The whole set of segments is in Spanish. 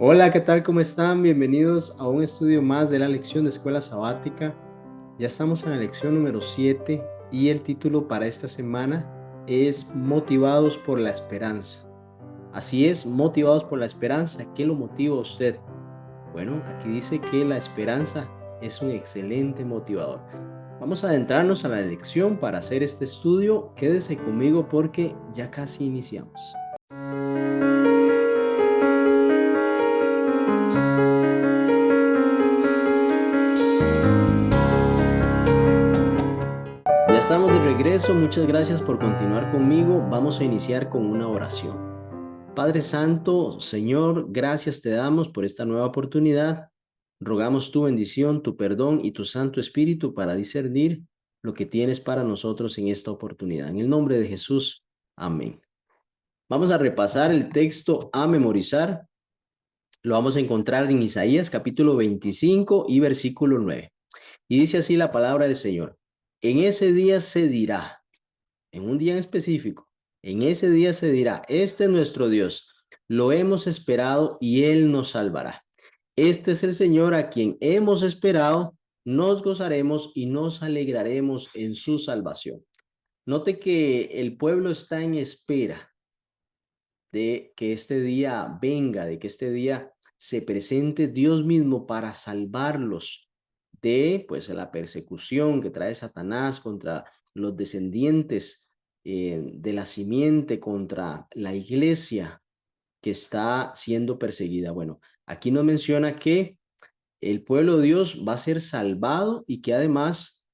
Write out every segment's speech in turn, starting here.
Hola, ¿qué tal? ¿Cómo están? Bienvenidos a un estudio más de la lección de escuela sabática. Ya estamos en la lección número 7 y el título para esta semana es Motivados por la esperanza. Así es, motivados por la esperanza. ¿Qué lo motiva a usted? Bueno, aquí dice que la esperanza es un excelente motivador. Vamos a adentrarnos a la lección para hacer este estudio. Quédese conmigo porque ya casi iniciamos. Ya estamos de regreso, muchas gracias por continuar conmigo. Vamos a iniciar con una oración. Padre Santo, Señor, gracias te damos por esta nueva oportunidad. Rogamos tu bendición, tu perdón y tu Santo Espíritu para discernir lo que tienes para nosotros en esta oportunidad. En el nombre de Jesús, amén. Vamos a repasar el texto a memorizar. Lo vamos a encontrar en Isaías capítulo 25 y versículo 9. Y dice así la palabra del Señor. En ese día se dirá, en un día en específico, en ese día se dirá, este es nuestro Dios, lo hemos esperado y Él nos salvará. Este es el Señor a quien hemos esperado, nos gozaremos y nos alegraremos en su salvación. Note que el pueblo está en espera de que este día venga, de que este día se presente Dios mismo para salvarlos de pues la persecución que trae Satanás contra los descendientes de la simiente, contra la iglesia que está siendo perseguida. Bueno, aquí nos menciona que el pueblo de Dios va a ser salvado y que además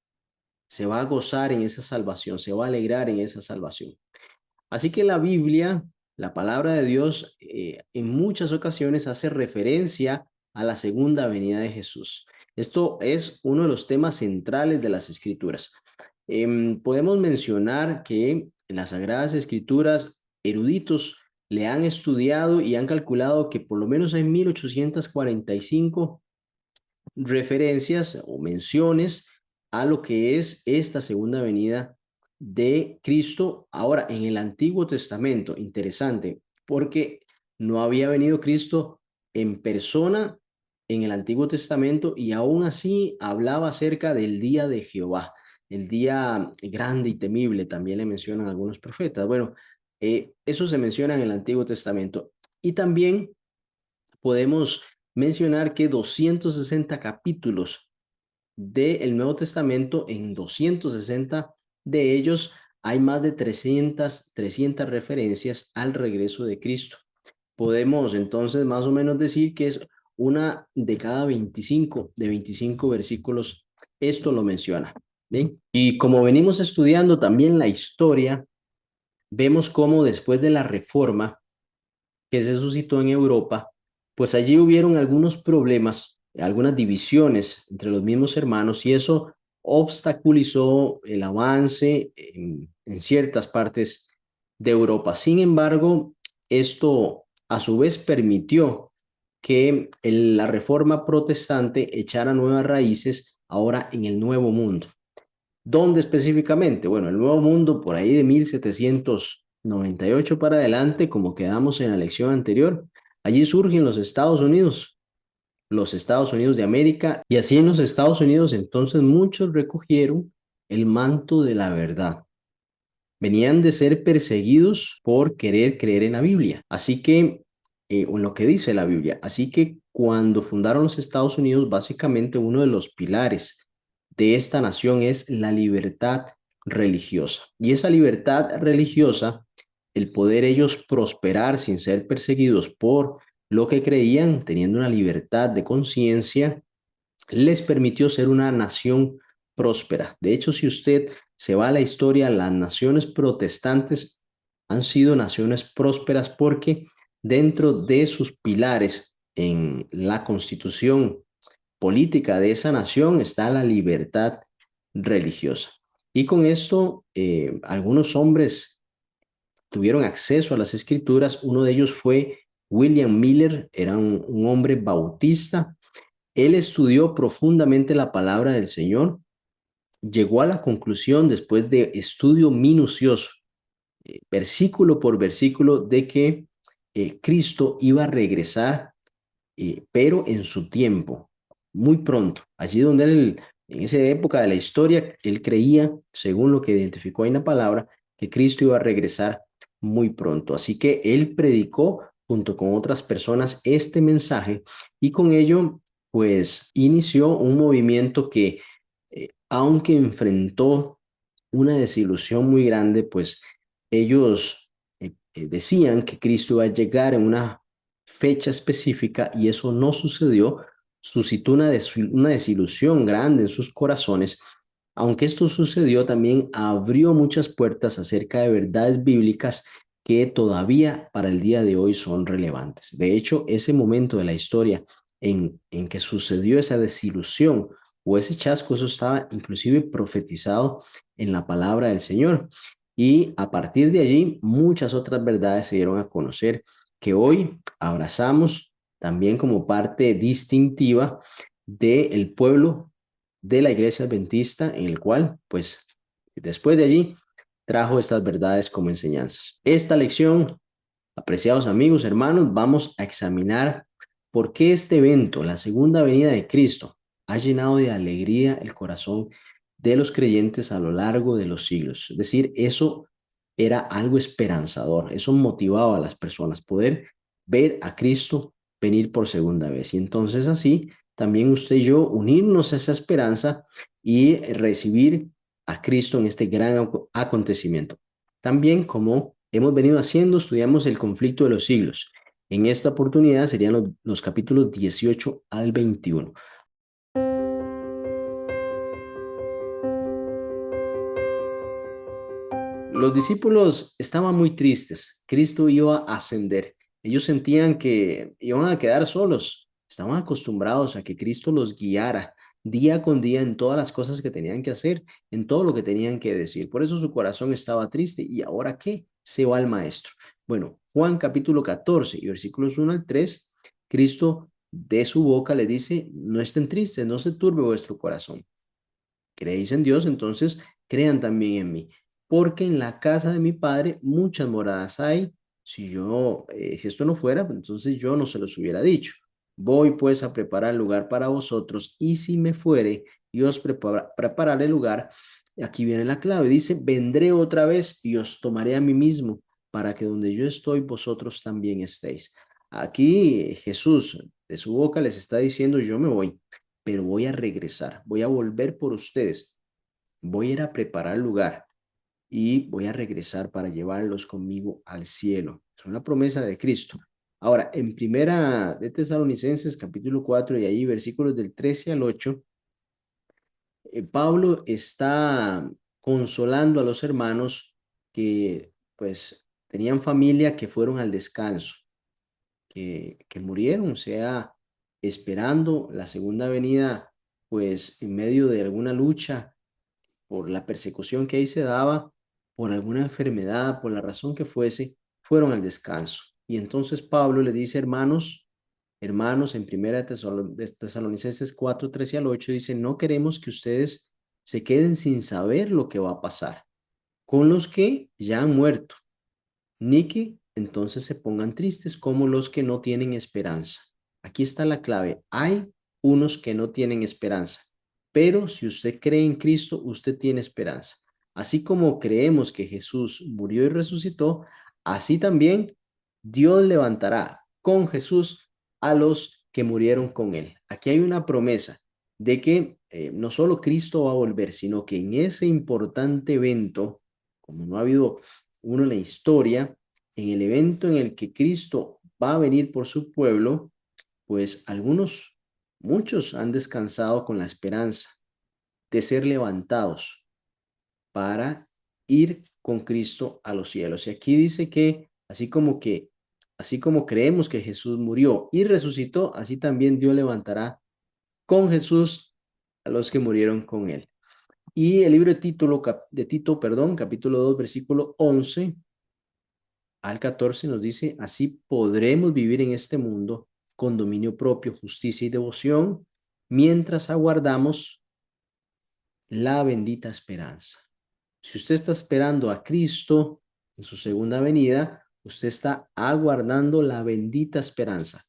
se va a gozar en esa salvación, se va a alegrar en esa salvación. Así que la Biblia, la palabra de Dios, en muchas ocasiones hace referencia a la segunda venida de Jesús. Esto es uno de los temas centrales de las Escrituras. Podemos mencionar que en las Sagradas Escrituras, eruditos le han estudiado y han calculado que por lo menos hay 1845 referencias o menciones a lo que es esta segunda venida de Cristo. Ahora, en el Antiguo Testamento, interesante, porque no había venido Cristo en persona en el Antiguo Testamento y aún así hablaba acerca del día de Jehová, el día grande y temible, también le mencionan algunos profetas. Bueno, eso se menciona en el Antiguo Testamento. Y también podemos mencionar que 260 capítulos del Nuevo Testamento, en 260 de ellos hay más de trescientas referencias al regreso de Cristo. Podemos entonces más o menos decir que es una de cada 25, de 25 versículos, esto lo menciona. ¿Bien? Y como venimos estudiando también la historia, vemos cómo después de la reforma, que se suscitó en Europa, pues allí hubieron algunos problemas, algunas divisiones entre los mismos hermanos y eso obstaculizó el avance en ciertas partes de Europa. Sin embargo, esto a su vez permitió que la reforma protestante echara nuevas raíces ahora en el Nuevo Mundo. ¿Dónde específicamente? Bueno, el Nuevo Mundo por ahí de 1798 para adelante, como quedamos en la lección anterior, allí surgen los Estados Unidos de América, y así en los Estados Unidos entonces muchos recogieron el manto de la verdad. Venían de ser perseguidos por querer creer en la Biblia. Así que, o en lo que dice la Biblia. Así que cuando fundaron los Estados Unidos, básicamente uno de los pilares de esta nación es la libertad religiosa. Y esa libertad religiosa, el poder ellos prosperar sin ser perseguidos por lo que creían, teniendo una libertad de conciencia, les permitió ser una nación próspera. De hecho, si usted se va a la historia, las naciones protestantes han sido naciones prósperas porque dentro de sus pilares en la constitución política de esa nación está la libertad religiosa. Y con esto, algunos hombres tuvieron acceso a las escrituras. Uno de ellos fue William Miller, era un hombre bautista. Él estudió profundamente la palabra del Señor, llegó a la conclusión después de estudio minucioso, versículo por versículo, de que Cristo iba a regresar pero en su tiempo, muy pronto, allí donde él, en esa época de la historia, él creía, según lo que identificó ahí en la palabra, que Cristo iba a regresar muy pronto. Así que él predicó junto con otras personas este mensaje y con ello, pues, inició un movimiento que, aunque enfrentó una desilusión muy grande, pues ellos decían que Cristo iba a llegar en una fecha específica y eso no sucedió, suscitó una desilusión grande en sus corazones. Aunque esto sucedió, también abrió muchas puertas acerca de verdades bíblicas que todavía para el día de hoy son relevantes. De hecho, ese momento de la historia en que sucedió esa desilusión o ese chasco, eso estaba inclusive profetizado en la palabra del Señor. Y a partir de allí, muchas otras verdades se dieron a conocer que hoy abrazamos también como parte distintiva del pueblo de la iglesia adventista, en el cual, pues, después de allí, trajo estas verdades como enseñanzas. Esta lección, apreciados amigos, hermanos, vamos a examinar por qué este evento, la segunda venida de Cristo, ha llenado de alegría el corazón de los creyentes a lo largo de los siglos. Es decir, eso era algo esperanzador, eso motivaba a las personas, poder ver a Cristo venir por segunda vez. Y entonces así, también usted y yo unirnos a esa esperanza y recibir a Cristo en este gran acontecimiento. También como hemos venido haciendo, estudiamos el conflicto de los siglos. En esta oportunidad serían los capítulos 18 al 21. Los discípulos estaban muy tristes. Cristo iba a ascender. Ellos sentían que iban a quedar solos. Estaban acostumbrados a que Cristo los guiara día con día en todas las cosas que tenían que hacer, en todo lo que tenían que decir. Por eso su corazón estaba triste. ¿Y ahora qué? Se va el maestro. Bueno, Juan capítulo 14 y versículos 1 al 3, Cristo de su boca le dice, no estén tristes, no se turbe vuestro corazón. ¿Creéis en Dios? Entonces crean también en mí, porque en la casa de mi padre muchas moradas hay. Si esto no fuera, pues entonces yo no se los hubiera dicho. Voy pues a preparar lugar para vosotros, y si me fuere y os preparar el lugar, aquí viene la clave, dice, vendré otra vez y os tomaré a mí mismo, para que donde yo estoy, vosotros también estéis. Aquí Jesús de su boca les está diciendo, yo me voy, pero voy a regresar, voy a volver por ustedes, voy a ir a preparar lugar y voy a regresar para llevarlos conmigo al cielo. Es una promesa de Cristo. Ahora, en primera de Tesalonicenses, capítulo 4 y ahí versículos del 13 al 8, Pablo está consolando a los hermanos que pues tenían familia que fueron al descanso, que murieron, o sea, esperando la segunda venida, pues en medio de alguna lucha por la persecución que ahí se daba, por alguna enfermedad, por la razón que fuese, fueron al descanso. Y entonces Pablo le dice, hermanos, en primera de Tesalonicenses 4, 13 al 8, dice, no queremos que ustedes se queden sin saber lo que va a pasar con los que ya han muerto, ni que entonces se pongan tristes como los que no tienen esperanza. Aquí está la clave. Hay unos que no tienen esperanza, pero si usted cree en Cristo, usted tiene esperanza. Así como creemos que Jesús murió y resucitó, así también Dios levantará con Jesús a los que murieron con él. Aquí hay una promesa de que no solo Cristo va a volver, sino que en ese importante evento, como no ha habido uno en la historia, en el evento en el que Cristo va a venir por su pueblo, pues muchos han descansado con la esperanza de ser levantados para ir con Cristo a los cielos. Y aquí dice así como creemos que Jesús murió y resucitó, así también Dios levantará con Jesús a los que murieron con él. Y el libro de Tito, perdón, capítulo 2 versículo 11 al 14 nos dice, así podremos vivir en este mundo con dominio propio, justicia y devoción, mientras aguardamos la bendita esperanza. Si usted está esperando a Cristo en su segunda venida, usted está aguardando la bendita esperanza.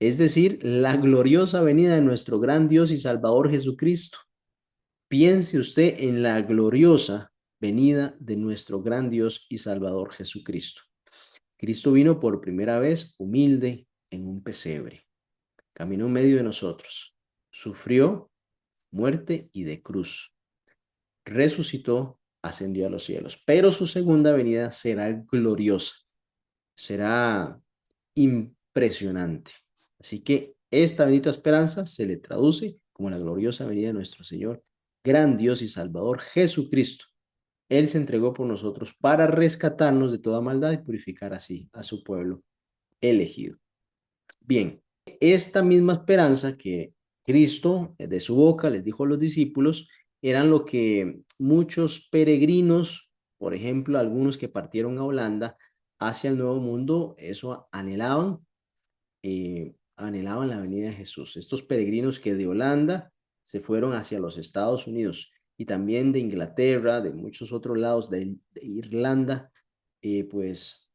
es decir, la gloriosa venida de nuestro gran Dios y Salvador Jesucristo. Piense usted en la gloriosa venida de nuestro gran Dios y Salvador Jesucristo. Cristo vino por primera vez humilde en un pesebre, caminó en medio de nosotros, sufrió muerte y de cruz, resucitó, ascendió a los cielos, pero su segunda venida será gloriosa, será impresionante. Así que esta bendita esperanza se le traduce como la gloriosa venida de nuestro Señor, gran Dios y Salvador Jesucristo. Él se entregó por nosotros para rescatarnos de toda maldad y purificar así a su pueblo elegido. Bien, esta misma esperanza que Cristo de su boca les dijo a los discípulos, eran lo que muchos peregrinos, por ejemplo, algunos que partieron a Holanda hacia el Nuevo Mundo, eso anhelaban la venida de Jesús. Estos peregrinos que de Holanda se fueron hacia los Estados Unidos y también de Inglaterra, de muchos otros lados de Irlanda, pues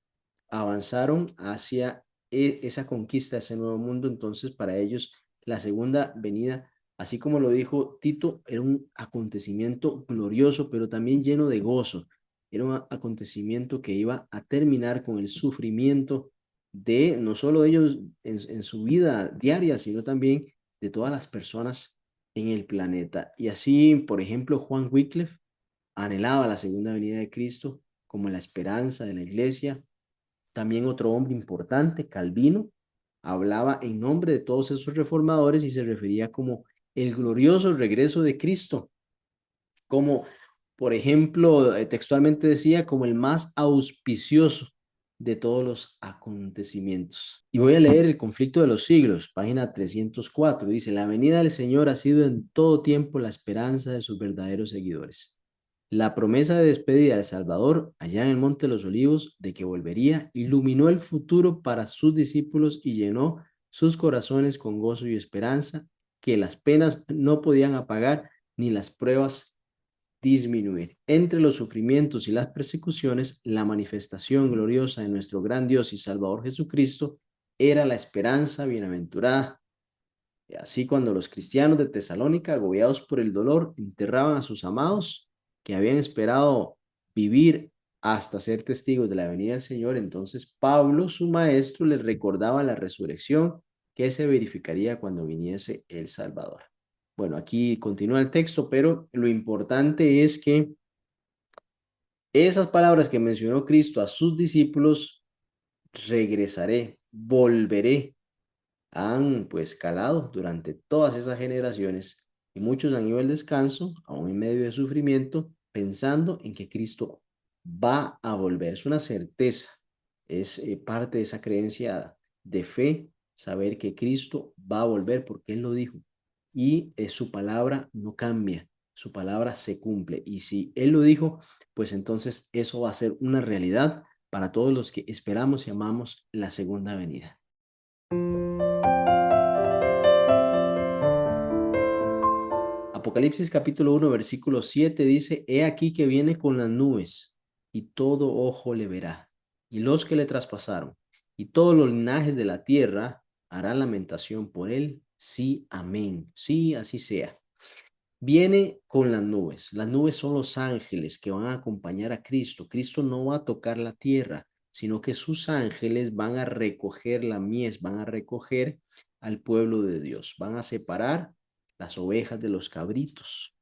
avanzaron hacia esa conquista, ese nuevo mundo. Entonces, para ellos, la segunda venida, así como lo dijo Tito, era un acontecimiento glorioso, pero también lleno de gozo. Era un acontecimiento que iba a terminar con el sufrimiento de no solo ellos en su vida diaria, sino también de todas las personas en el planeta. Y así, por ejemplo, Juan Wycliffe anhelaba la segunda venida de Cristo como la esperanza de la iglesia. También otro hombre importante, Calvino, hablaba en nombre de todos esos reformadores y se refería como el glorioso regreso de Cristo, como, por ejemplo, textualmente decía, como el más auspicioso de todos los acontecimientos. Y voy a leer El conflicto de los siglos, página 304. Dice, la venida del Señor ha sido en todo tiempo la esperanza de sus verdaderos seguidores. La promesa de despedida del Salvador, allá en el Monte de los Olivos, de que volvería, iluminó el futuro para sus discípulos y llenó sus corazones con gozo y esperanza que las penas no podían apagar ni las pruebas disminuir. Entre los sufrimientos y las persecuciones, la manifestación gloriosa de nuestro gran Dios y Salvador Jesucristo era la esperanza bienaventurada. Así, cuando los cristianos de Tesalónica, agobiados por el dolor, enterraban a sus amados que habían esperado vivir hasta ser testigos de la venida del Señor, entonces Pablo, su maestro, les recordaba la resurrección que se verificaría cuando viniese el Salvador. Bueno, aquí continúa el texto, pero lo importante es que esas palabras que mencionó Cristo a sus discípulos, regresaré, volveré, han pues calado durante todas esas generaciones y muchos han ido al descanso, aún en medio de sufrimiento, pensando en que Cristo va a volver. Es una certeza, es parte de esa creencia de fe, saber que Cristo va a volver porque Él lo dijo y su palabra no cambia, su palabra se cumple y si Él lo dijo, pues entonces eso va a ser una realidad para todos los que esperamos y amamos la segunda venida. Apocalipsis capítulo 1 versículo 7 dice, He aquí que viene con las nubes, y todo ojo le verá, y los que le traspasaron, y todos los linajes de la tierra harán lamentación por él. Sí, amén. Sí, así sea. Viene con las nubes. Las nubes son los ángeles que van a acompañar a Cristo. Cristo no va a tocar la tierra, sino que sus ángeles van a recoger la mies, van a recoger al pueblo de Dios, van a separar las ovejas de los cabritos.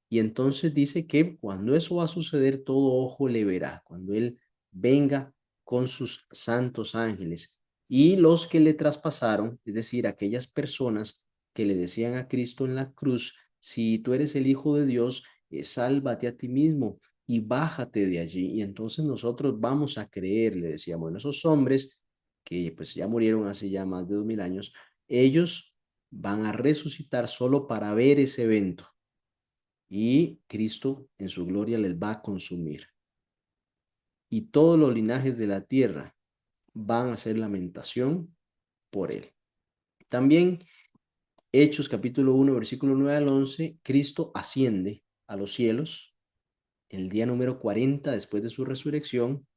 Y entonces dice que cuando eso va a suceder, todo ojo le verá, cuando Él venga con sus santos ángeles. Y los que le traspasaron, es decir, aquellas personas que le decían a Cristo en la cruz, si tú eres el Hijo de Dios, sálvate a ti mismo y bájate de allí. Y entonces nosotros vamos a creer, le decíamos, bueno, esos hombres que pues ya murieron hace ya más de 2000 años, ellos van a resucitar solo para ver ese evento y Cristo en su gloria les va a consumir. Y todos los linajes de la tierra van a hacer lamentación por él. También Hechos capítulo 1 versículo 9 al 11, Cristo asciende a los cielos el día número 40 después de su resurrección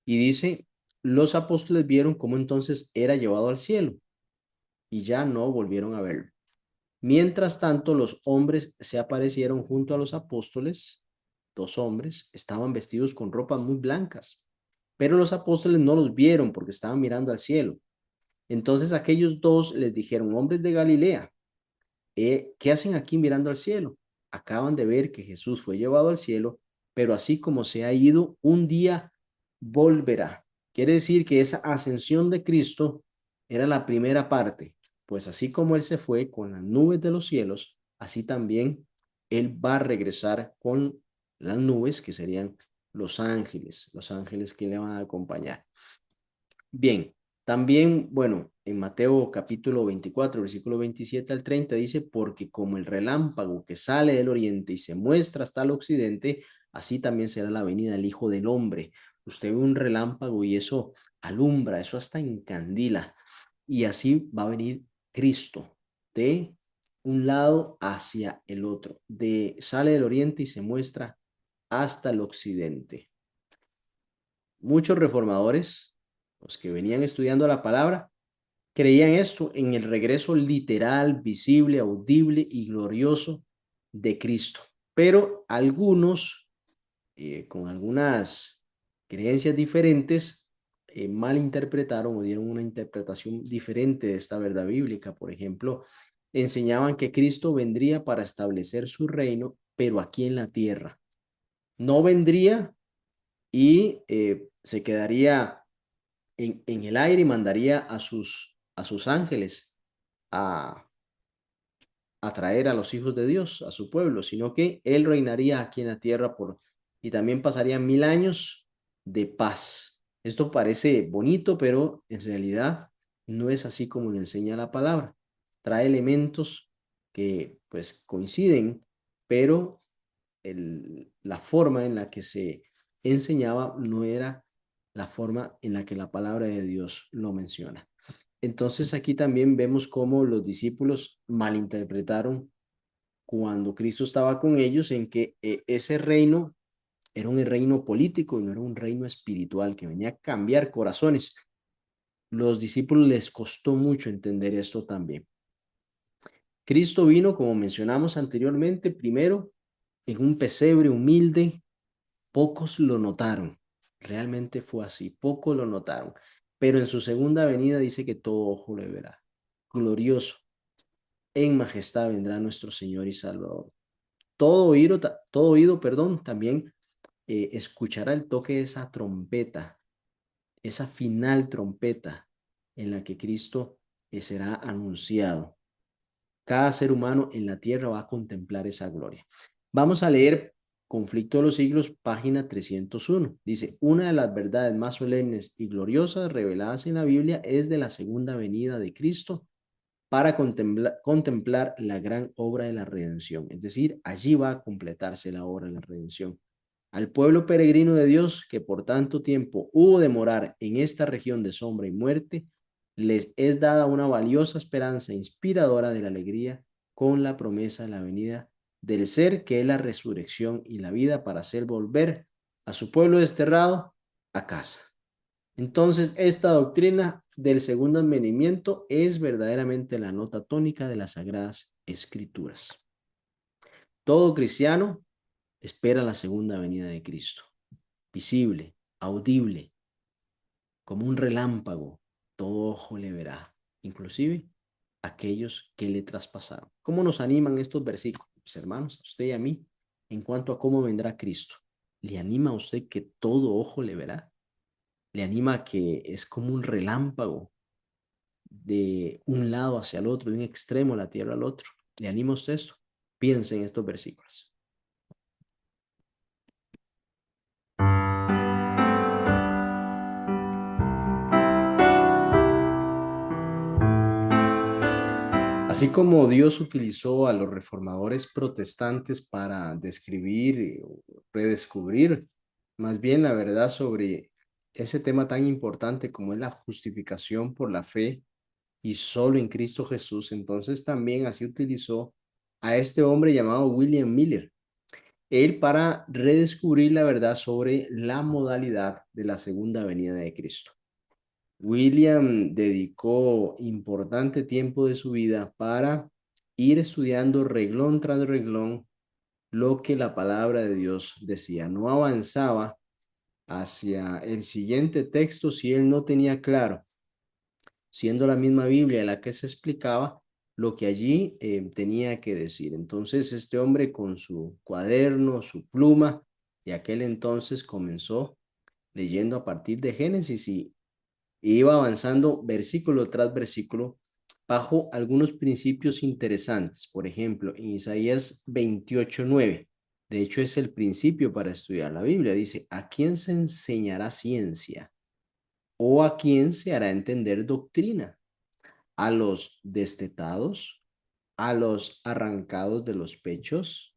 y dice, los apóstoles vieron cómo entonces era llevado al cielo y ya no volvieron a verlo. Mientras tanto, los hombres se aparecieron junto a los apóstoles. Dos hombres estaban vestidos con ropas muy blancas, pero los apóstoles no los vieron porque estaban mirando al cielo. Entonces aquellos dos les dijeron, hombres de Galilea, ¿qué hacen aquí mirando al cielo? Acaban de ver que Jesús fue llevado al cielo, pero así como se ha ido, un día volverá. Quiere decir que esa ascensión de Cristo era la primera parte, pues así como Él se fue con las nubes de los cielos, así también Él va a regresar con las nubes, que serían los ángeles que le van a acompañar. Bien, también, bueno, en Mateo capítulo 24, versículo 27 al 30 dice, porque como el relámpago que sale del oriente y se muestra hasta el occidente, así también será la venida del Hijo del Hombre. Usted ve un relámpago y eso alumbra, eso hasta encandila. Y así va a venir Cristo de un lado hacia el otro, sale del oriente y se muestra hasta el occidente. Muchos reformadores, los que venían estudiando la palabra, creían esto en el regreso literal, visible, audible y glorioso de Cristo. Pero algunos, con algunas creencias diferentes, malinterpretaron o dieron una interpretación diferente de esta verdad bíblica. Por ejemplo, enseñaban que Cristo vendría para establecer su reino, pero aquí en la tierra. No vendría y se quedaría en el aire y mandaría a sus ángeles a, a traer a los hijos de Dios, a su pueblo, sino que Él reinaría aquí en la tierra y también pasaría 1000 años de paz. Esto parece bonito, pero en realidad no es así como lo enseña la palabra. Trae elementos que pues coinciden, pero la forma en la que se enseñaba no era la forma en la que la palabra de Dios lo menciona. Entonces aquí también vemos cómo los discípulos malinterpretaron cuando Cristo estaba con ellos en que ese reino era un reino político y no era un reino espiritual que venía a cambiar corazones. Los discípulos les costó mucho entender esto también. Cristo vino, como mencionamos anteriormente, primero en un pesebre humilde. Pocos lo notaron, realmente fue así, pocos lo notaron, pero en su segunda venida dice que todo ojo le verá. Glorioso, en majestad vendrá nuestro Señor y Salvador. Todo oído, perdón, también escuchará el toque de esa trompeta, esa final trompeta en la que Cristo será anunciado. Cada ser humano en la tierra va a contemplar esa gloria. Vamos a leer Conflicto de los Siglos, página 301. Dice, una de las verdades más solemnes y gloriosas reveladas en la Biblia es de la segunda venida de Cristo para contemplar la gran obra de la redención. Es decir, allí va a completarse la obra de la redención. Al pueblo peregrino de Dios, que por tanto tiempo hubo de morar en esta región de sombra y muerte, les es dada una valiosa esperanza inspiradora de la alegría con la promesa de la venida del ser que es la resurrección y la vida para hacer volver a su pueblo desterrado a casa. Entonces, esta doctrina del segundo advenimiento es verdaderamente la nota tónica de las Sagradas Escrituras. Todo cristiano espera la segunda venida de Cristo, visible, audible, como un relámpago, todo ojo le verá, inclusive aquellos que le traspasaron. ¿Cómo nos animan estos versículos, mis hermanos, a usted y a mí, en cuanto a cómo vendrá Cristo? ¿Le anima a usted que todo ojo le verá? ¿Le anima a que es como un relámpago de un lado hacia el otro, de un extremo de la tierra al otro? ¿Le anima a usted esto? Piense en estos versículos. Así como Dios utilizó a los reformadores protestantes para describir o redescubrir más bien la verdad sobre ese tema tan importante como es la justificación por la fe y solo en Cristo Jesús, entonces también así utilizó a este hombre llamado William Miller, él para redescubrir la verdad sobre la modalidad de la segunda venida de Cristo. William dedicó importante tiempo de su vida para ir estudiando reglón tras reglón lo que la palabra de Dios decía. No avanzaba hacia el siguiente texto si él no tenía claro, siendo la misma Biblia la que se explicaba lo que allí tenía que decir. Entonces este hombre con su cuaderno, su pluma, de aquel entonces comenzó leyendo a partir de Génesis y iba avanzando versículo tras versículo bajo algunos principios interesantes. Por ejemplo, en Isaías 28:9, de hecho es el principio para estudiar la Biblia, dice: ¿a quién se enseñará ciencia? ¿O a quién se hará entender doctrina? ¿A los destetados? ¿A los arrancados de los pechos?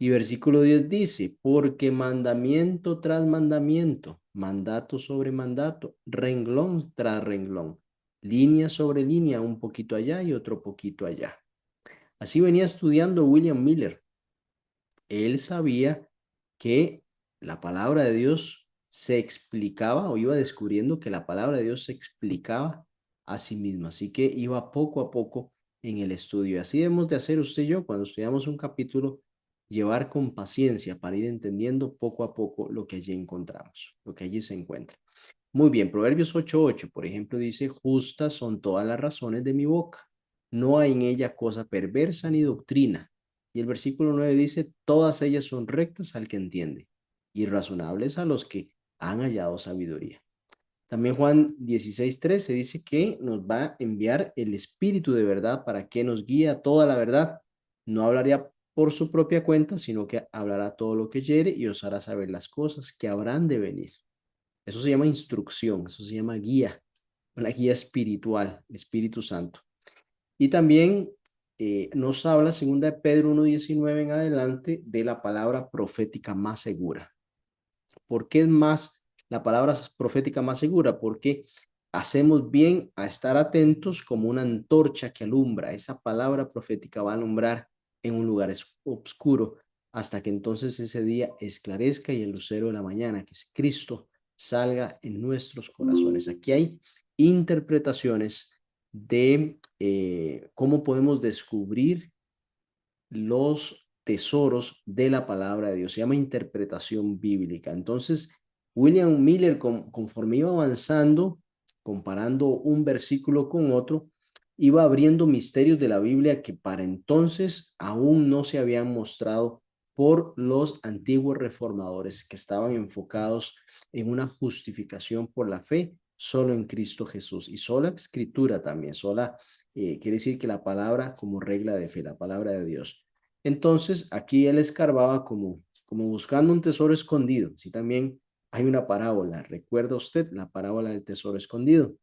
Y versículo 10 dice: porque mandamiento tras mandamiento, mandato sobre mandato, renglón tras renglón, línea sobre línea, un poquito allá y otro poquito allá. Así venía estudiando William Miller. Él sabía que la palabra de Dios se explicaba, o iba descubriendo que la palabra de Dios se explicaba a sí misma. Así que iba poco a poco en el estudio. Así debemos de hacer usted y yo cuando estudiamos un capítulo, llevar con paciencia para ir entendiendo poco a poco lo que allí encontramos, lo que allí se encuentra. Muy bien, Proverbios 8:8, por ejemplo, dice: justas son todas las razones de mi boca, no hay en ella cosa perversa ni doctrina. Y el versículo 9 dice: todas ellas son rectas al que entiende, y razonables a los que han hallado sabiduría. También Juan 16:13 dice que nos va a enviar el Espíritu de verdad para que nos guíe a toda la verdad. No hablaría por su propia cuenta, sino que hablará todo lo que quiere y os hará saber las cosas que habrán de venir. Eso se llama instrucción, eso se llama guía, una guía espiritual, el Espíritu Santo. Y también nos habla, segunda de Pedro 1:19 en adelante, de la palabra profética más segura. ¿Por qué es más la palabra profética más segura? Porque hacemos bien a estar atentos como una antorcha que alumbra. Esa palabra profética va a alumbrar en un lugar oscuro hasta que entonces ese día esclarezca y el lucero de la mañana, que es Cristo, salga en nuestros corazones. Aquí hay interpretaciones de cómo podemos descubrir los tesoros de la palabra de Dios. Se llama interpretación bíblica. Entonces, William Miller, conforme iba avanzando, comparando un versículo con otro, iba abriendo misterios de la Biblia que para entonces aún no se habían mostrado por los antiguos reformadores que estaban enfocados en una justificación por la fe solo en Cristo Jesús y sola escritura también, sola quiere decir que la palabra como regla de fe, la palabra de Dios. Entonces, aquí él escarbaba como buscando un tesoro escondido. Sí, también hay una parábola. ¿Recuerda usted la parábola del tesoro escondido?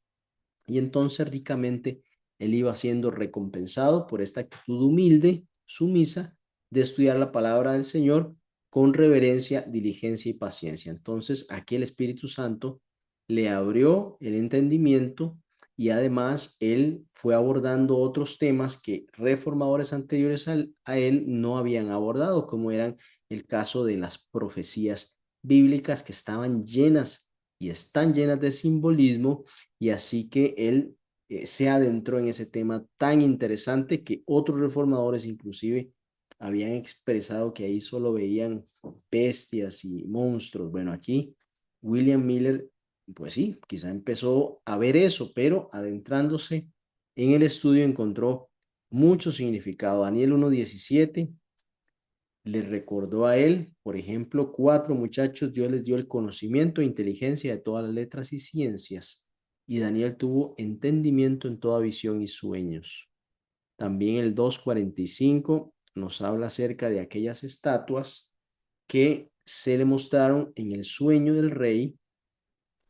Y entonces ricamente él iba siendo recompensado por esta actitud humilde, sumisa, de estudiar la palabra del Señor con reverencia, diligencia y paciencia. Entonces aquí el Espíritu Santo le abrió el entendimiento y además él fue abordando otros temas que reformadores anteriores a él no habían abordado, como eran el caso de las profecías bíblicas que estaban llenas y están llenas de simbolismo, y así que él se adentró en ese tema tan interesante que otros reformadores inclusive habían expresado que ahí solo veían bestias y monstruos. Bueno, aquí William Miller, pues sí, quizá empezó a ver eso, pero adentrándose en el estudio encontró mucho significado. Daniel 1:17 le recordó a él, por ejemplo: cuatro muchachos Dios les dio el conocimiento e inteligencia de todas las letras y ciencias, y Daniel tuvo entendimiento en toda visión y sueños. También el 2:45 nos habla acerca de aquellas estatuas que se le mostraron en el sueño del rey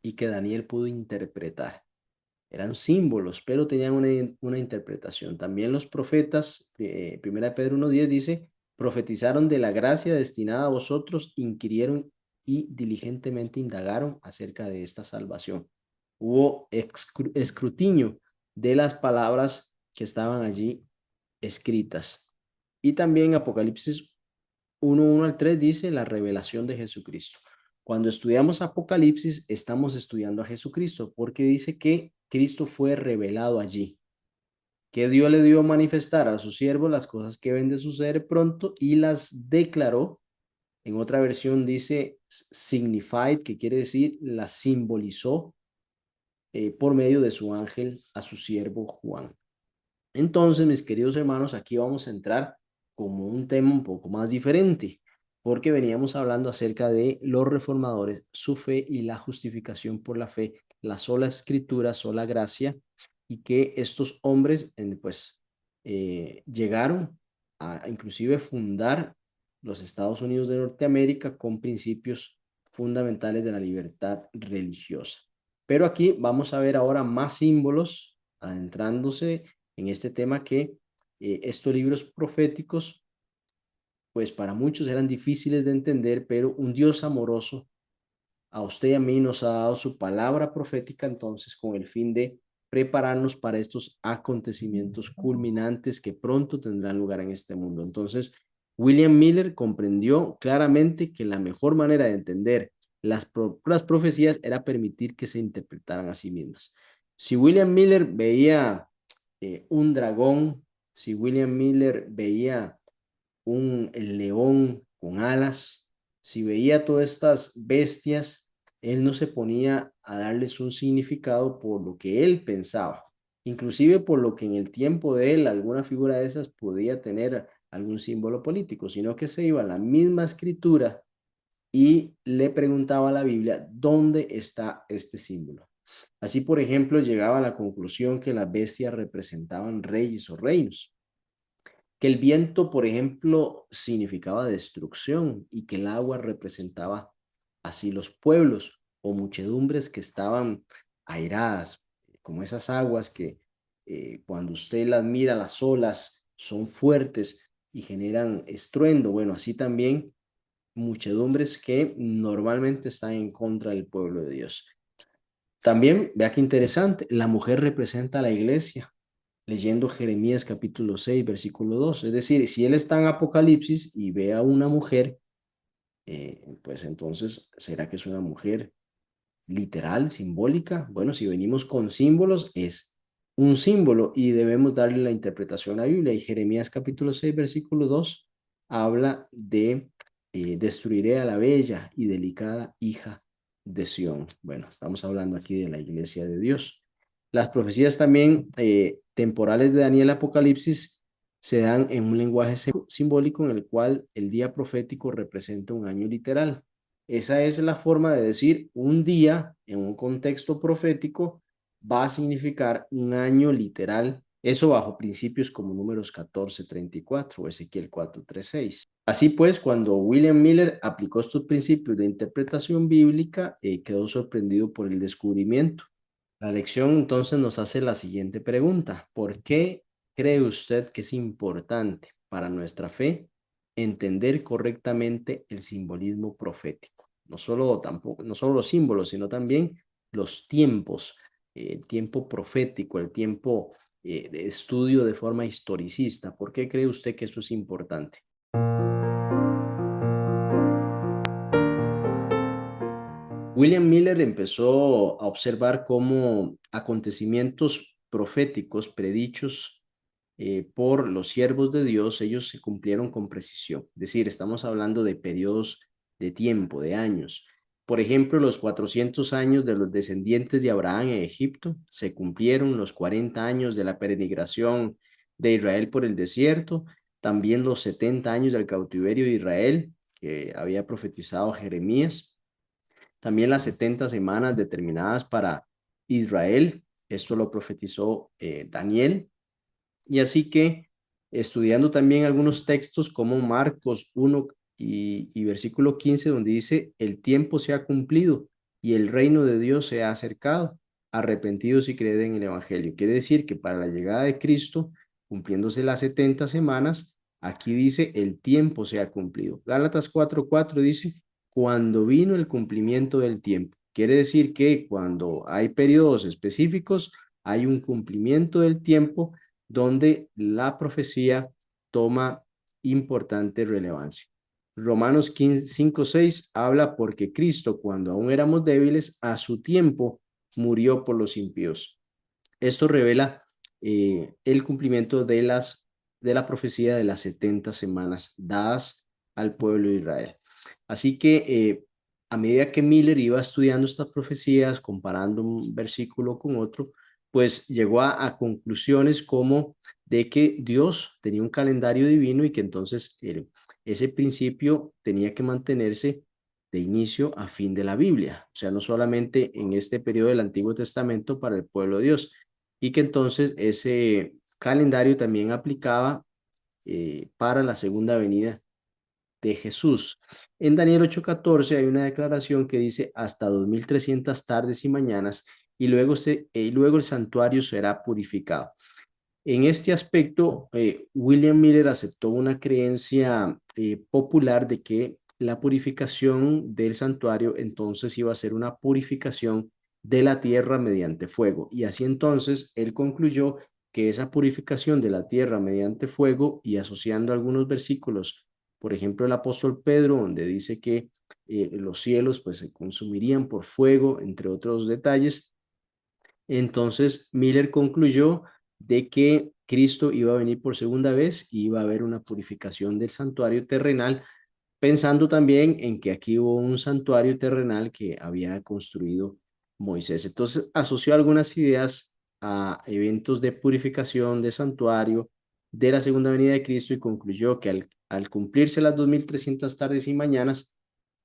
y que Daniel pudo interpretar. Eran símbolos, pero tenían una interpretación. También los profetas, primera de Pedro 1:10 dice: profetizaron de la gracia destinada a vosotros, inquirieron y diligentemente indagaron acerca de esta salvación. Hubo escrutinio de las palabras que estaban allí escritas. Y también Apocalipsis 1:1 al 3 dice la revelación de Jesucristo. Cuando estudiamos Apocalipsis, estamos estudiando a Jesucristo, porque dice que Cristo fue revelado allí, que Dios le dio a manifestar a su siervo las cosas que ven de suceder pronto y las declaró. En otra versión dice signified, que quiere decir las simbolizó por medio de su ángel a su siervo Juan. Entonces, mis queridos hermanos, aquí vamos a entrar como un tema un poco más diferente, porque veníamos hablando acerca de los reformadores, su fe y la justificación por la fe, la sola escritura, sola gracia, y que estos hombres, pues, llegaron a inclusive fundar los Estados Unidos de Norteamérica con principios fundamentales de la libertad religiosa. Pero aquí vamos a ver ahora más símbolos, adentrándose en este tema que estos libros proféticos, pues para muchos eran difíciles de entender, pero un Dios amoroso a usted y a mí nos ha dado su palabra profética entonces con el fin de prepararnos para estos acontecimientos culminantes que pronto tendrán lugar en este mundo. Entonces, William Miller comprendió claramente que la mejor manera de entender las profecías era permitir que se interpretaran a sí mismas. Si William Miller veía un dragón, si William Miller veía el león con alas, si veía todas estas bestias, él no se ponía a darles un significado por lo que él pensaba, inclusive por lo que en el tiempo de él alguna figura de esas podía tener algún símbolo político, sino que se iba a la misma escritura y le preguntaba a la Biblia, ¿dónde está este símbolo? Así, por ejemplo, llegaba a la conclusión que las bestias representaban reyes o reinos, que el viento, por ejemplo, significaba destrucción y que el agua representaba así los pueblos o muchedumbres que estaban airadas, como esas aguas que cuando usted las mira, las olas son fuertes y generan estruendo. Bueno, así también muchedumbres que normalmente están en contra del pueblo de Dios. También, vea qué interesante, la mujer representa a la iglesia, leyendo Jeremías capítulo 6 versículo 2. Es decir, si él está en Apocalipsis y ve a una mujer, pues entonces, ¿será que es una mujer literal, simbólica? Bueno, si venimos con símbolos, es un símbolo y debemos darle la interpretación a la Biblia. Y Jeremías capítulo 6 versículo 2 habla de destruiré a la bella y delicada hija de Sión. Bueno, estamos hablando aquí de la iglesia de Dios. Las profecías también temporales de Daniel Apocalipsis se dan en un lenguaje simbólico en el cual el día profético representa un año literal. Esa es la forma de decir un día en un contexto profético va a significar un año literal, eso bajo principios como números 14:34 o Ezequiel 4:36. Así pues, cuando William Miller aplicó estos principios de interpretación bíblica, quedó sorprendido por el descubrimiento. La lección entonces nos hace la siguiente pregunta: ¿por qué cree usted que es importante para nuestra fe entender correctamente el simbolismo profético? No solo los símbolos, sino también los tiempos, el tiempo profético, el tiempo de estudio de forma historicista. ¿Por qué cree usted que eso es importante? William Miller empezó a observar cómo acontecimientos proféticos predichos por los siervos de Dios, ellos se cumplieron con precisión. Es decir, estamos hablando de periodos de tiempo, de años. Por ejemplo, los 400 años de los descendientes de Abraham en Egipto se cumplieron, los 40 años de la peregrinación de Israel por el desierto, también los 70 años del cautiverio de Israel que había profetizado Jeremías, también las 70 semanas determinadas para Israel, esto lo profetizó Daniel, y así que estudiando también algunos textos como Marcos 1 y versículo 15, donde dice, el tiempo se ha cumplido y el reino de Dios se ha acercado, arrepentidos y creed en el Evangelio. Quiere decir que para la llegada de Cristo, cumpliéndose las 70 semanas, aquí dice, el tiempo se ha cumplido. Gálatas 4:4 dice, cuando vino el cumplimiento del tiempo. Quiere decir que cuando hay periodos específicos, hay un cumplimiento del tiempo donde la profecía toma importante relevancia. Romanos 15, 5, 6 habla porque Cristo, cuando aún éramos débiles, a su tiempo murió por los impíos. Esto revela el cumplimiento de la profecía de las 70 semanas dadas al pueblo de Israel. Así que a medida que Miller iba estudiando estas profecías, comparando un versículo con otro, pues llegó a conclusiones como de que Dios tenía un calendario divino y que entonces ese principio tenía que mantenerse de inicio a fin de la Biblia, o sea, no solamente en este periodo del Antiguo Testamento para el pueblo de Dios, y que entonces ese calendario también aplicaba para la segunda venida de Jesús. En Daniel 8:14 hay una declaración que dice hasta 2300 tardes y mañanas y luego el santuario será purificado. En este aspecto, William Miller aceptó una creencia popular de que la purificación del santuario entonces iba a ser una purificación de la tierra mediante fuego. Y así entonces él concluyó que esa purificación de la tierra mediante fuego y asociando algunos versículos, por ejemplo el apóstol Pedro, donde dice que los cielos pues se consumirían por fuego, entre otros detalles, entonces Miller concluyó de que Cristo iba a venir por segunda vez y iba a haber una purificación del santuario terrenal, pensando también en que aquí hubo un santuario terrenal que había construido Moisés. Entonces asoció algunas ideas a eventos de purificación de santuario de la segunda venida de Cristo y concluyó que al cumplirse las 2300 tardes y mañanas,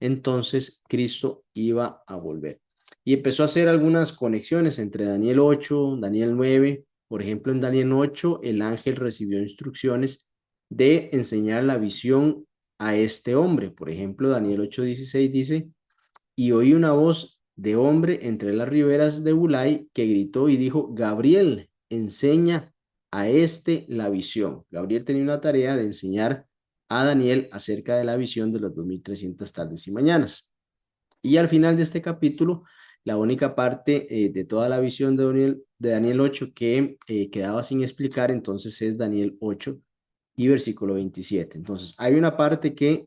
entonces Cristo iba a volver y empezó a hacer algunas conexiones entre Daniel 8, Daniel 9. Por ejemplo, en Daniel 8, el ángel recibió instrucciones de enseñar la visión a este hombre. Por ejemplo, Daniel 8:16 dice, y oí una voz de hombre entre las riberas de Bulai que gritó y dijo, Gabriel, enseña a este la visión. Gabriel tenía una tarea de enseñar a Daniel acerca de la visión de las 2300 tardes y mañanas. Y al final de este capítulo, la única parte de toda la visión de Daniel 8 que quedaba sin explicar, entonces es Daniel 8 y versículo 27. Entonces, hay una parte que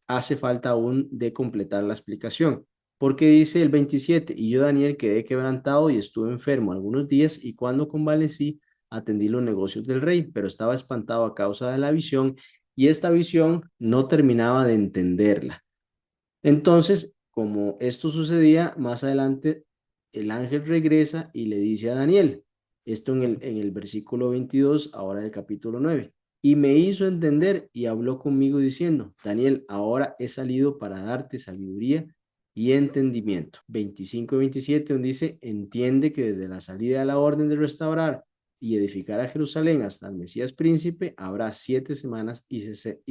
hace falta aún de completar la explicación, porque dice el 27, y yo Daniel quedé quebrantado y estuve enfermo algunos días y cuando convalecí, atendí los negocios del rey, pero estaba espantado a causa de la visión y esta visión no terminaba de entenderla. Entonces, como esto sucedía, más adelante el ángel regresa y le dice a Daniel, esto en el versículo 22, ahora del capítulo 9, y me hizo entender y habló conmigo diciendo, Daniel, ahora he salido para darte sabiduría y entendimiento. 25 y 27, donde dice, entiende que desde la salida de la orden de restaurar y edificar a Jerusalén hasta el Mesías príncipe, habrá 7 semanas y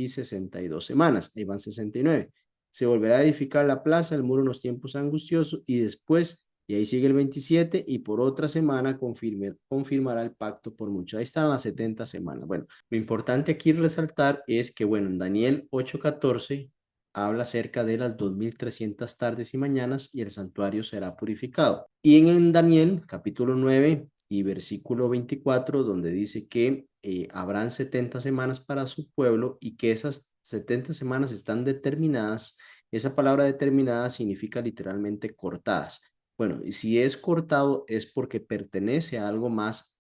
62 semanas. Ahí van 69. Se volverá a edificar la plaza, el muro en los tiempos angustiosos, y después, y ahí sigue el 27, y por otra semana confirmará el pacto por mucho. Ahí están las 70 semanas. Bueno, lo importante aquí resaltar es que, bueno, en Daniel 8:14 habla acerca de las 2300 tardes y mañanas y el santuario será purificado. Y en Daniel capítulo 9 y versículo 24, donde dice que habrán 70 semanas para su pueblo y que esas 70 semanas están determinadas. Esa palabra determinada significa literalmente cortadas. Bueno, y si es cortado es porque pertenece a algo más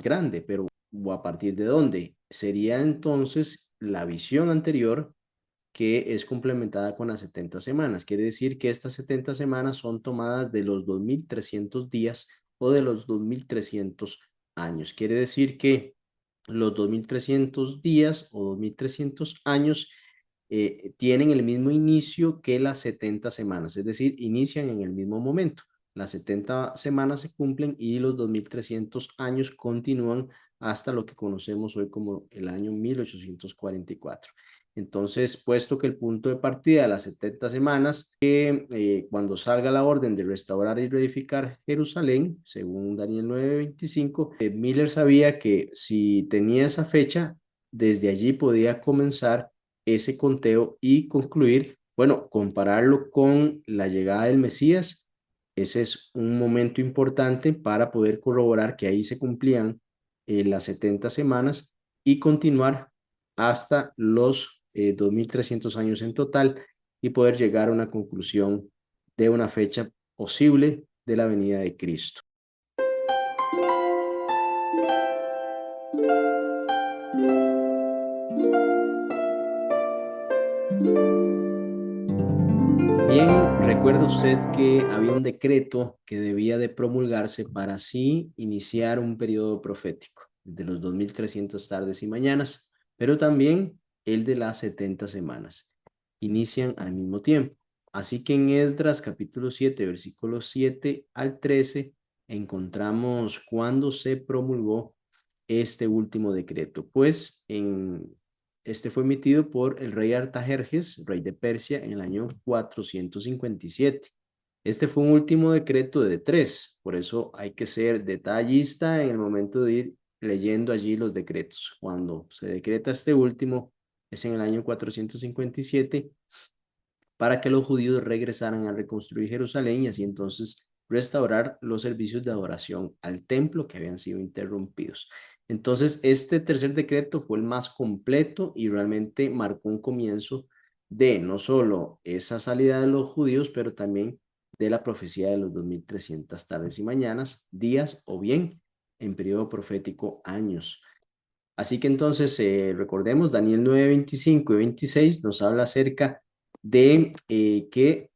grande, pero ¿o a partir de dónde? Sería entonces la visión anterior que es complementada con las 70 semanas. Quiere decir que estas 70 semanas son tomadas de los 2300 días o de los 2300 años. Quiere decir que los 2300 días o 2300 años tienen el mismo inicio que las 70 semanas, es decir, inician en el mismo momento. Las 70 semanas se cumplen y los 2300 años continúan hasta lo que conocemos hoy como el año 1844. Entonces, puesto que el punto de partida de las 70 semanas, cuando salga la orden de restaurar y reedificar Jerusalén, según Daniel 9:25, Miller sabía que si tenía esa fecha, desde allí podía comenzar ese conteo y concluir, bueno, compararlo con la llegada del Mesías. Ese es un momento importante para poder corroborar que ahí se cumplían las 70 semanas y continuar hasta los 2300 años en total y poder llegar a una conclusión de una fecha posible de la venida de Cristo. Bien, recuerda usted que había un decreto que debía de promulgarse para así iniciar un periodo profético de los 2300 tardes y mañanas, pero también el de las 70 semanas. Inician al mismo tiempo. Así que en Esdras capítulo 7, versículos 7 al 13, encontramos cuando se promulgó este último decreto. Pues este fue emitido por el rey Artajerjes, rey de Persia, en el año 457. Este fue un último decreto de 3, por eso hay que ser detallista en el momento de ir leyendo allí los decretos. Cuando se decreta este último, es en el año 457, para que los judíos regresaran a reconstruir Jerusalén y así entonces restaurar los servicios de adoración al templo que habían sido interrumpidos. Entonces, este tercer decreto fue el más completo y realmente marcó un comienzo de no solo esa salida de los judíos, pero también de la profecía de los 2300 tardes y mañanas, días o bien en periodo profético años. Así que entonces recordemos, Daniel 9, 25 y 26 nos habla acerca de que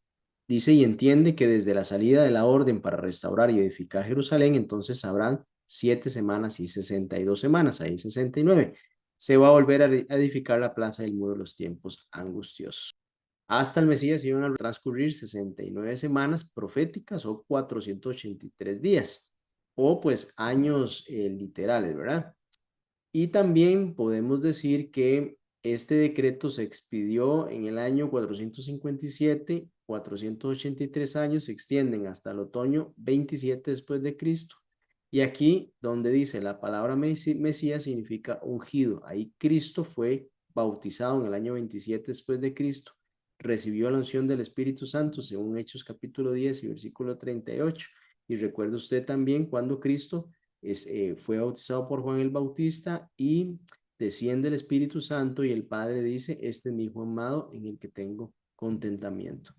dice y entiende que desde la salida de la orden para restaurar y edificar Jerusalén, entonces habrán 7 semanas y 62 semanas, ahí 69. Se va a volver a edificar la plaza del muro de los tiempos angustiosos. Hasta el Mesías iban a transcurrir 69 semanas proféticas o 483 días, o pues años literales, ¿verdad? Y también podemos decir que este decreto se expidió en el año 457, 483 años se extienden hasta el otoño 27 después de Cristo. Y aquí donde dice la palabra Mesías significa ungido. Ahí Cristo fue bautizado en el año 27 después de Cristo. Recibió la unción del Espíritu Santo según Hechos capítulo 10 y versículo 38. Y recuerda usted también cuando Cristo fue bautizado por Juan el Bautista y desciende el Espíritu Santo y el Padre dice, este es mi Hijo amado en el que tengo contentamiento.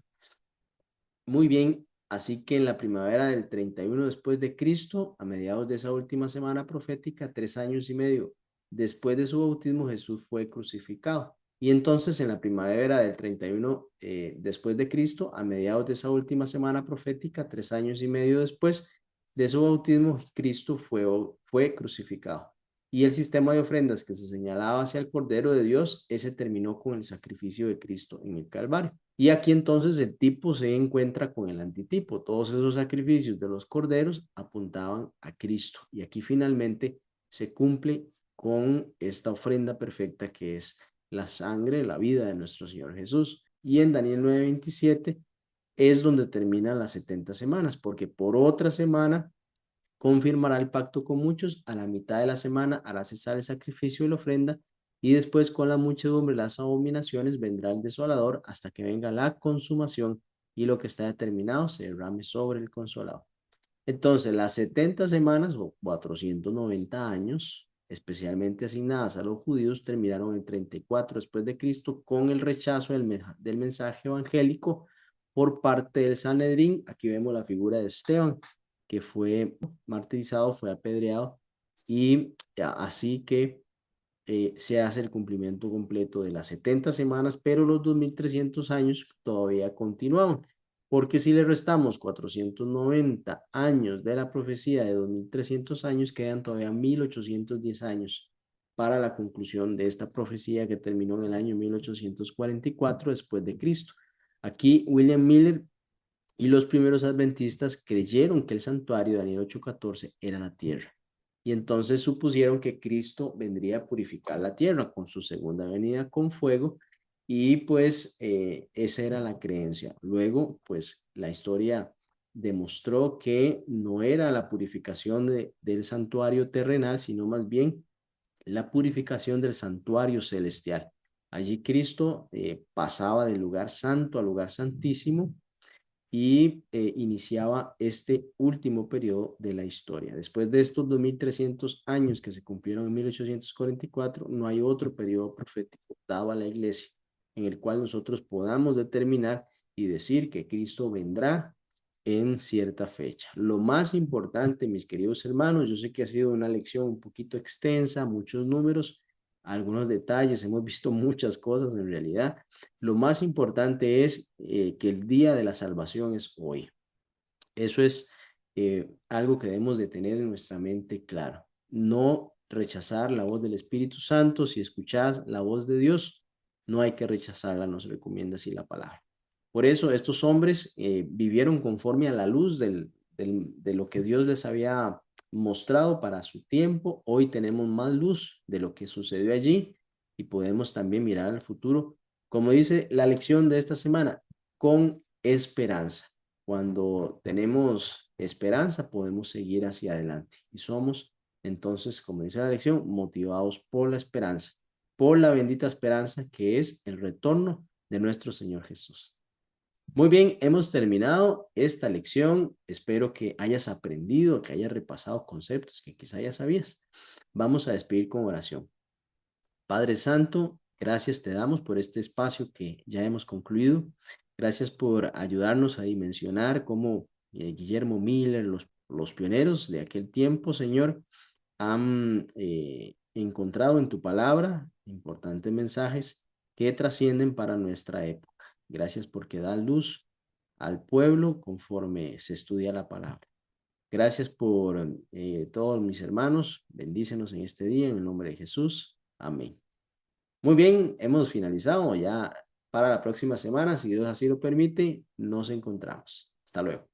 Muy bien, así que en la primavera del 31 después de Cristo, a mediados de esa última semana profética, 3 años y medio después de su bautismo, Jesús fue crucificado. Y entonces en la primavera del 31 después de Cristo, a mediados de esa última semana profética, 3 años y medio después de su bautismo, Cristo fue crucificado. Y el sistema de ofrendas que se señalaba hacia el Cordero de Dios, ese terminó con el sacrificio de Cristo en el Calvario. Y aquí entonces el tipo se encuentra con el antitipo. Todos esos sacrificios de los corderos apuntaban a Cristo. Y aquí finalmente se cumple con esta ofrenda perfecta que es la sangre, la vida de nuestro Señor Jesús. Y en Daniel 9:27 es donde terminan las 70 semanas, porque por otra semana confirmará el pacto con muchos, a la mitad de la semana hará cesar el sacrificio y la ofrenda, y después con la muchedumbre las abominaciones vendrá el desolador hasta que venga la consumación y lo que está determinado se derrame sobre el consolador. Entonces, las 70 semanas o 490 años, especialmente asignadas a los judíos, terminaron el 34 después de Cristo con el rechazo del mensaje evangélico por parte del Sanedrín. Aquí vemos la figura de Esteban, que fue martirizado, fue apedreado, y así que se hace el cumplimiento completo de las 70 semanas, pero los 2300 años todavía continuaban. Porque si le restamos 490 años de la profecía de 2300 años, quedan todavía 1810 años para la conclusión de esta profecía que terminó en el año 1844 después de Cristo. Aquí William Miller y los primeros adventistas creyeron que el santuario de Daniel 8:14 era la tierra. Y entonces supusieron que Cristo vendría a purificar la tierra con su segunda venida con fuego. Y pues esa era la creencia. Luego, pues la historia demostró que no era la purificación del santuario terrenal, sino más bien la purificación del santuario celestial. Allí Cristo pasaba del lugar santo al lugar santísimo y iniciaba este último periodo de la historia. Después de estos 2300 años que se cumplieron en 1844, no hay otro periodo profético dado a la iglesia en el cual nosotros podamos determinar y decir que Cristo vendrá en cierta fecha. Lo más importante, mis queridos hermanos, yo sé que ha sido una lección un poquito extensa, muchos números, algunos detalles, hemos visto muchas cosas en realidad. Lo más importante es que el día de la salvación es hoy. Eso es algo que debemos de tener en nuestra mente claro. No rechazar la voz del Espíritu Santo. Si escuchas la voz de Dios, no hay que rechazarla, nos recomienda así la palabra. Por eso estos hombres vivieron conforme a la luz de lo que Dios les había mostrado para su tiempo. Hoy tenemos más luz de lo que sucedió allí y podemos también mirar al futuro, como dice la lección de esta semana, con esperanza. Cuando tenemos esperanza, podemos seguir hacia adelante y somos entonces, como dice la lección, motivados por la esperanza, por la bendita esperanza que es el retorno de nuestro Señor Jesús. Muy bien, hemos terminado esta lección. Espero que hayas aprendido, que hayas repasado conceptos que quizá ya sabías. Vamos a despedir con oración. Padre Santo, gracias te damos por este espacio que ya hemos concluido. Gracias por ayudarnos a dimensionar cómo Guillermo Miller, los pioneros de aquel tiempo, Señor, han encontrado en tu palabra importantes mensajes que trascienden para nuestra época. Gracias porque da luz al pueblo conforme se estudia la palabra. Gracias por todos mis hermanos. Bendícenos en este día en el nombre de Jesús. Amén. Muy bien, hemos finalizado ya para la próxima semana. Si Dios así lo permite, nos encontramos. Hasta luego.